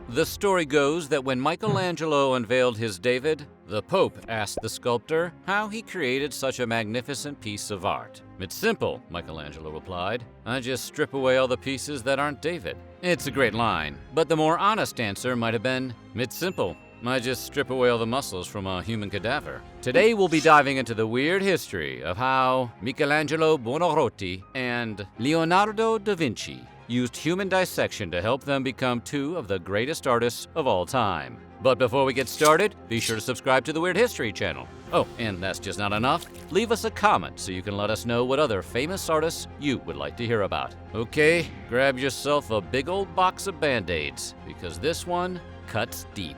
The story goes that when Michelangelo unveiled his David, the Pope asked the sculptor how he created such a magnificent piece of art. "It's simple," Michelangelo replied. "I just strip away all the pieces that aren't David." It's a great line, but the more honest answer might have been, "It's simple. I just strip away all the muscles from a human cadaver." Today we'll be diving into the weird history of how Michelangelo Buonarroti and Leonardo da Vinci used human dissection to help them become two of the greatest artists of all time. But before we get started, be sure to subscribe to the Weird History channel. Oh, and that's just not enough. Leave us a comment so you can let us know what other famous artists you would like to hear about. Okay, grab yourself a big old box of Band-Aids, because this one cuts deep.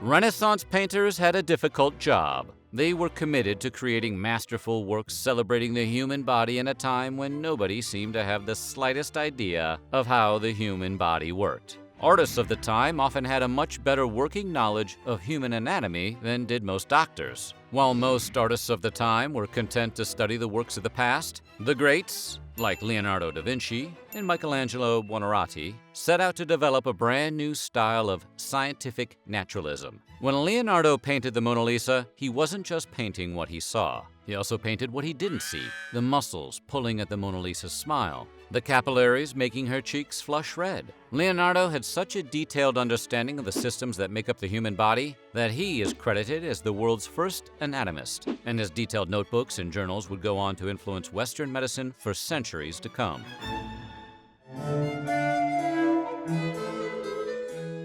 Renaissance painters had a difficult job. They were committed to creating masterful works celebrating the human body in a time when nobody seemed to have the slightest idea of how the human body worked. Artists of the time often had a much better working knowledge of human anatomy than did most doctors. While most artists of the time were content to study the works of the past, the greats, like Leonardo da Vinci and Michelangelo Buonarroti, set out to develop a brand new style of scientific naturalism. When Leonardo painted the Mona Lisa, he wasn't just painting what he saw. He also painted what he didn't see: the muscles pulling at the Mona Lisa's smile, the capillaries making her cheeks flush red. Leonardo had such a detailed understanding of the systems that make up the human body that he is credited as the world's first anatomist, and his detailed notebooks and journals would go on to influence Western medicine for centuries to come.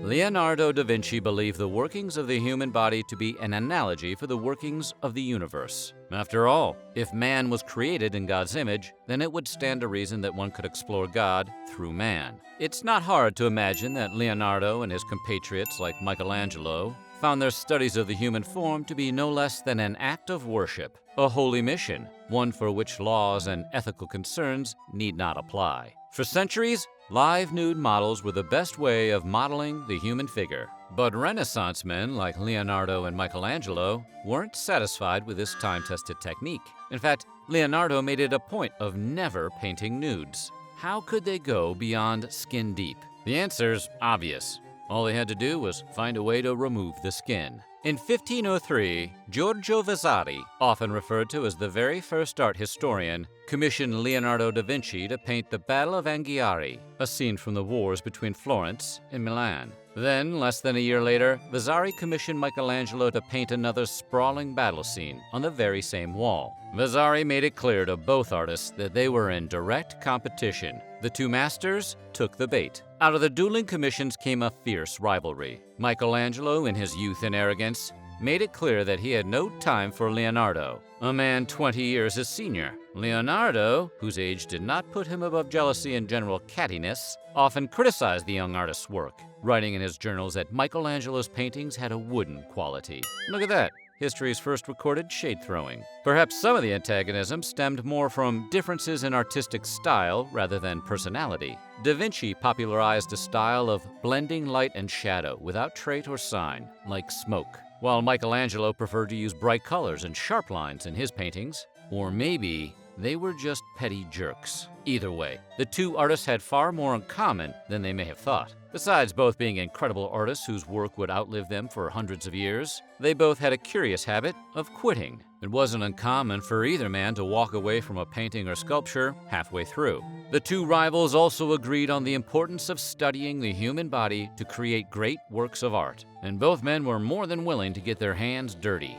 Leonardo da Vinci believed the workings of the human body to be an analogy for the workings of the universe. After all, if man was created in God's image, then it would stand to reason that one could explore God through man. It's not hard to imagine that Leonardo and his compatriots like Michelangelo found their studies of the human form to be no less than an act of worship, a holy mission, one for which laws and ethical concerns need not apply. For centuries, live nude models were the best way of modeling the human figure. But Renaissance men like Leonardo and Michelangelo weren't satisfied with this time-tested technique. In fact, Leonardo made it a point of never painting nudes. How could they go beyond skin deep? The answer's obvious. All they had to do was find a way to remove the skin. In 1503, Giorgio Vasari, often referred to as the very first art historian, commissioned Leonardo da Vinci to paint the Battle of Anghiari, a scene from the wars between Florence and Milan. Then, less than a year later, Vasari commissioned Michelangelo to paint another sprawling battle scene on the very same wall. Vasari made it clear to both artists that they were in direct competition. The two masters took the bait. Out of the dueling commissions came a fierce rivalry. Michelangelo, in his youth and arrogance, made it clear that he had no time for Leonardo, a man 20 years his senior. Leonardo, whose age did not put him above jealousy and general cattiness, often criticized the young artist's work, writing in his journals that Michelangelo's paintings had a wooden quality. Look at that. History's first recorded shade-throwing. Perhaps some of the antagonism stemmed more from differences in artistic style rather than personality. Da Vinci popularized a style of blending light and shadow without trait or sign, like smoke, while Michelangelo preferred to use bright colors and sharp lines in his paintings. Or maybe they were just petty jerks. Either way, the two artists had far more in common than they may have thought. Besides both being incredible artists whose work would outlive them for hundreds of years, they both had a curious habit of quitting. It wasn't uncommon for either man to walk away from a painting or sculpture halfway through. The two rivals also agreed on the importance of studying the human body to create great works of art, and both men were more than willing to get their hands dirty.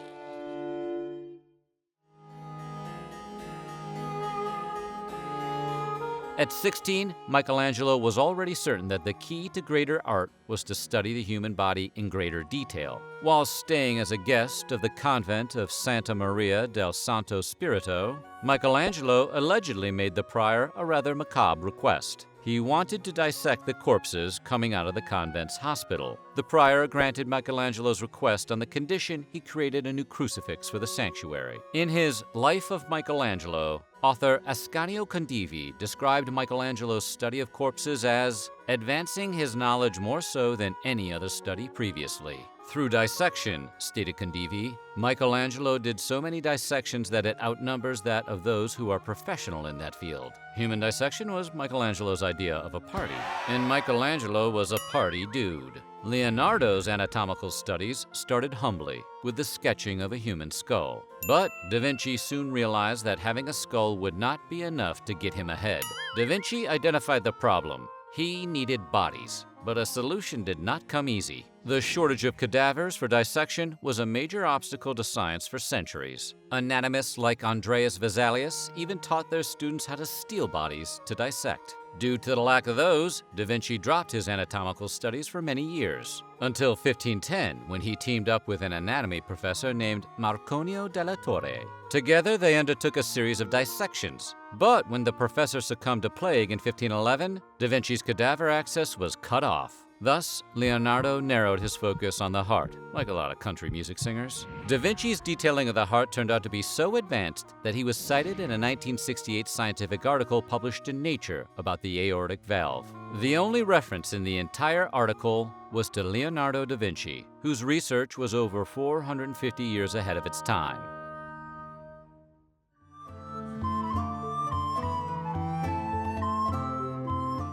At 16, Michelangelo was already certain that the key to greater art was to study the human body in greater detail. While staying as a guest of the convent of Santa Maria del Santo Spirito, Michelangelo allegedly made the prior a rather macabre request. He wanted to dissect the corpses coming out of the convent's hospital. The prior granted Michelangelo's request on the condition he created a new crucifix for the sanctuary. In his Life of Michelangelo, author ASCANIO CONDIVI described Michelangelo's study of corpses as advancing his knowledge more so than any other study previously. Through dissection, stated CONDIVI, Michelangelo did so many dissections that it outnumbers that of those who are professional in that field. Human dissection was Michelangelo's idea of a party, and Michelangelo was a party dude. Leonardo's anatomical studies started humbly, with the sketching of a human skull. But Da Vinci soon realized that having a skull would not be enough to get him ahead. Da Vinci identified the problem. He needed bodies, but a solution did not come easy. The shortage of cadavers for dissection was a major obstacle to science for centuries. Anatomists like Andreas Vesalius even taught their students how to steal bodies to dissect. Due to the lack of those, Da Vinci dropped his anatomical studies for many years, until 1510, when he teamed up with an anatomy professor named Marcantonio della Torre. Together, they undertook a series of dissections. But when the professor succumbed to plague in 1511, Da Vinci's cadaver access was cut off. Thus, Leonardo narrowed his focus on the heart, like a lot of country music singers. Da Vinci's detailing of the heart turned out to be so advanced that he was cited in a 1968 scientific article published in Nature about the aortic valve. The only reference in the entire article was to Leonardo da Vinci, whose research was over 450 years ahead of its time.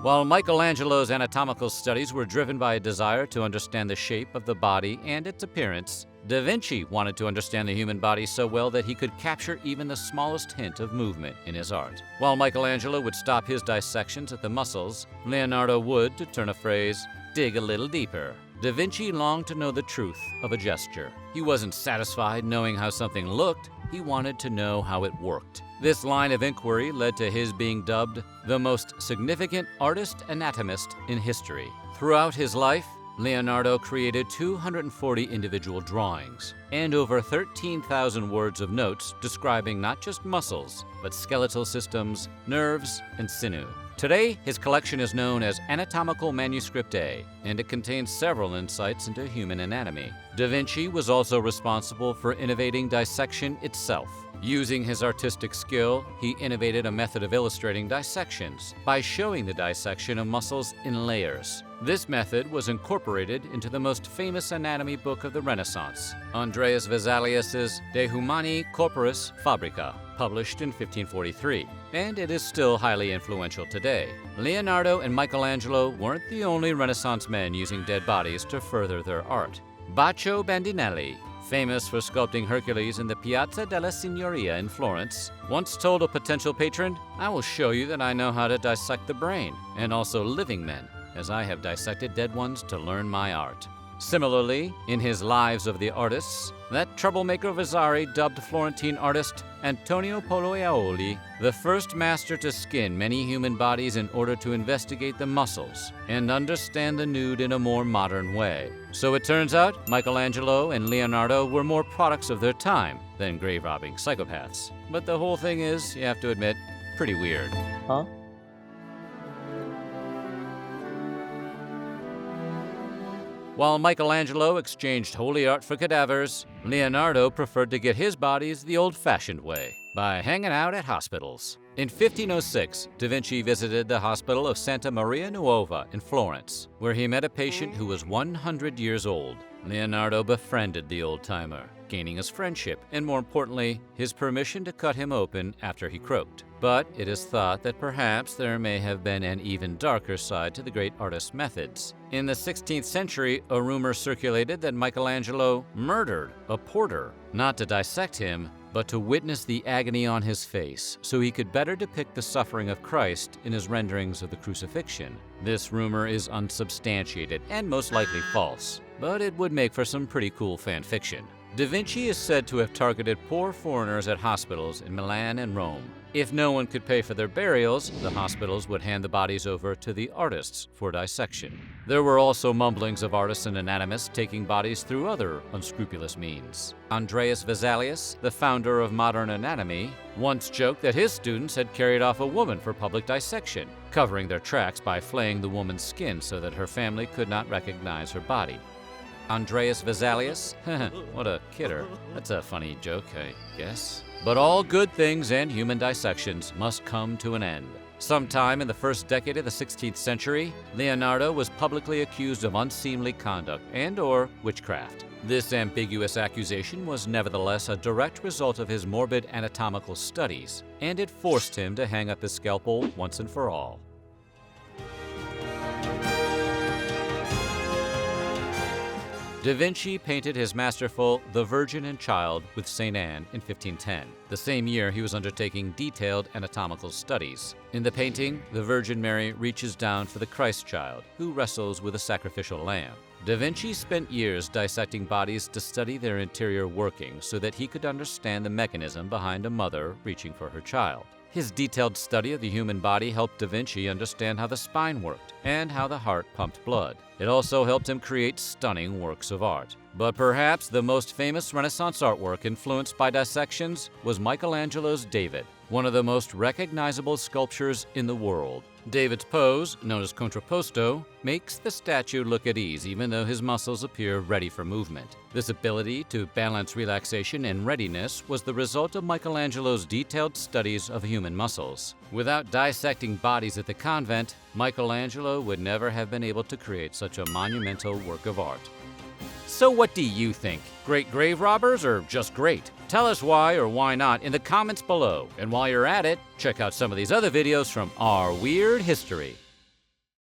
While Michelangelo's anatomical studies were driven by a desire to understand the shape of the body and its appearance, Da Vinci wanted to understand the human body so well that he could capture even the smallest hint of movement in his art. While Michelangelo would stop his dissections at the muscles, Leonardo would, to turn a phrase, dig a little deeper. Da Vinci longed to know the truth of a gesture. He wasn't satisfied knowing how something looked, he wanted to know how it worked. This line of inquiry led to his being dubbed the most significant artist-anatomist in history. Throughout his life, Leonardo created 240 individual drawings and over 13,000 words of notes describing not just muscles, but skeletal systems, nerves, and sinew. Today, his collection is known as Anatomical Manuscript A, and it contains several insights into human anatomy. Da Vinci was also responsible for innovating dissection itself. Using his artistic skill, he innovated a method of illustrating dissections by showing the dissection of muscles in layers. This method was incorporated into the most famous anatomy book of the Renaissance, Andreas Vesalius's De Humani Corporis Fabrica, published in 1543, and it is still highly influential today. Leonardo and Michelangelo weren't the only Renaissance men using dead bodies to further their art. Baccio Bandinelli, famous for sculpting Hercules in the Piazza della Signoria in Florence, once told a potential patron, "I will show you that I know how to dissect the brain, and also living men, as I have dissected dead ones to learn my art." Similarly, in his Lives of the Artists, that troublemaker Vasari dubbed Florentine artist Antonio Pollaiuolo the first master to skin many human bodies in order to investigate the muscles and understand the nude in a more modern way. So it turns out Michelangelo and Leonardo were more products of their time than grave-robbing psychopaths. But the whole thing is, you have to admit, pretty weird. Huh? While Michelangelo exchanged holy art for cadavers, Leonardo preferred to get his bodies the old-fashioned way, by hanging out at hospitals. In 1506, Da Vinci visited the hospital of Santa Maria Nuova in Florence, where he met a patient who was 100 years old. Leonardo befriended the old-timer, gaining his friendship and, more importantly, his permission to cut him open after he croaked. But it is thought that perhaps there may have been an even darker side to the great artist's methods. In the 16th century, a rumor circulated that Michelangelo murdered a porter, not to dissect him, but to witness the agony on his face so he could better depict the suffering of Christ in his renderings of the crucifixion. This rumor is unsubstantiated and most likely false, but it would make for some pretty cool fan fiction. Da Vinci is said to have targeted poor foreigners at hospitals in Milan and Rome. If no one could pay for their burials, the hospitals would hand the bodies over to the artists for dissection. There were also mumblings of artists and anatomists taking bodies through other unscrupulous means. Andreas Vesalius, the founder of modern anatomy, once joked that his students had carried off a woman for public dissection, covering their tracks by flaying the woman's skin so that her family could not recognize her body. Andreas Vesalius? What a kidder. That's a funny joke, I guess. But all good things and human dissections must come to an end. Sometime in the first decade of the 16th century, Leonardo was publicly accused of unseemly conduct and/or witchcraft. This ambiguous accusation was nevertheless a direct result of his morbid anatomical studies, and it forced him to hang up his scalpel once and for all. Da Vinci painted his masterful The Virgin and Child with St. Anne in 1510. The same year, he was undertaking detailed anatomical studies. In the painting, the Virgin Mary reaches down for the Christ child, who wrestles with a sacrificial lamb. Da Vinci spent years dissecting bodies to study their interior workings so that he could understand the mechanism behind a mother reaching for her child. His detailed study of the human body helped Da Vinci understand how the spine worked and how the heart pumped blood. It also helped him create stunning works of art. But perhaps the most famous Renaissance artwork influenced by dissections was Michelangelo's David, one of the most recognizable sculptures in the world. David's pose, known as Contrapposto, makes the statue look at ease even though his muscles appear ready for movement. This ability to balance relaxation and readiness was the result of Michelangelo's detailed studies of human muscles. Without dissecting bodies at the convent, Michelangelo would never have been able to create such a monumental work of art. So what do you think? Great grave robbers or just great? Tell us why or why not in the comments below. And while you're at it, check out some of these other videos from our weird history.